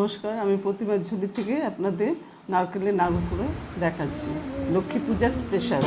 নমস্কার, আমি প্রতিমা ঝুলি থেকে আপনাদের নারকেলের নাড়ু করে দেখাচ্ছি। লক্ষ্মী পূজার স্পেশাল।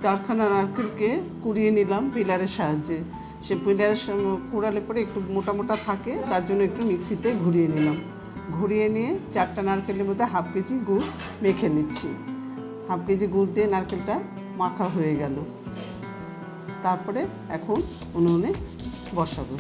চারখানা নারকেলকে কুড়িয়ে নিলাম পিলারের সাহায্যে। সে পিলারের সঙ্গে কুড়ালে পরে একটু মোটা মোটা থাকে, তার জন্য একটু মিক্সিতে ঘুরিয়ে নিলাম। ঘুরিয়ে নিয়ে 4টা নারকেলের মধ্যে হাফ কেজি গুড় মেখে নিচ্ছি। হাফ কেজি গুড় দিয়ে নারকেলটা মাখা হয়ে গেল। তারপরে এখন উনুনে বসাবো।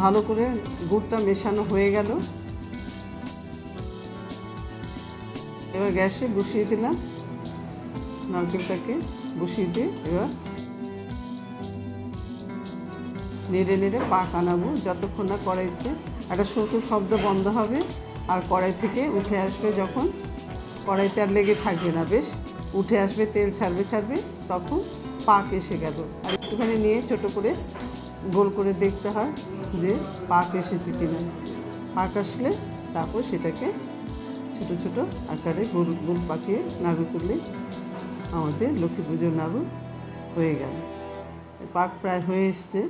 ভালো করে গুড়টা মেশানো হয়ে গেল। এবার গ্যাসে বসিয়ে দিলাম, নারকেলটাকে বসিয়ে দিয়ে এবার নেড়ে নেড়ে পাক আনাবো যতক্ষণ না কড়াইতে একটা শোষো শব্দ বন্ধ হবে আর কড়াই থেকে উঠে আসবে। যখন কড়াইতে আর লেগে থাকবে না, বেশ উঠে আসবে, তেল ছাড়বে, তখন পাক এসে গেল। আর একটুখানি নিয়ে ছোটো করে গোল করে দেখতে হয় যে পাক এসেছে কিনা। পাক আসলে তারপর সেটাকে ছোটো ছোটো আকারে গোল গোল পাকিয়ে নাড়ু করলে আমাদের লক্ষ্মী পুজোর নাড়ু হয়ে গেল। পাক প্রায় হয়ে এসছে।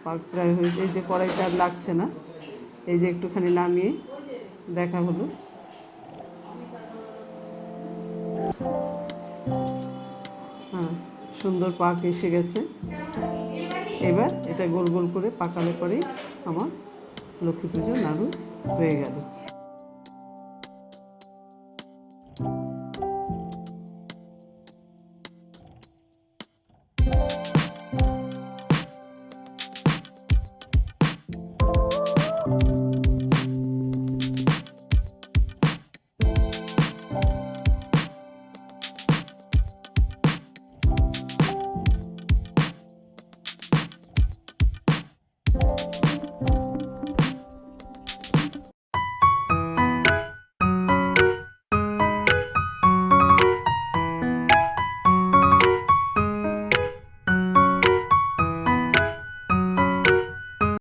পাক প্রায় হয়েছে। এই যে কড়াইটা আর লাগছে না, এই যে একটুখানি নামিয়ে দেখা হলো। সুন্দর পাক এসে গেছে। এবার এটা গোল গোল করে পাকালে পরেই আমার লক্ষ্মী পুজোর নাড়ু হয়ে গেল।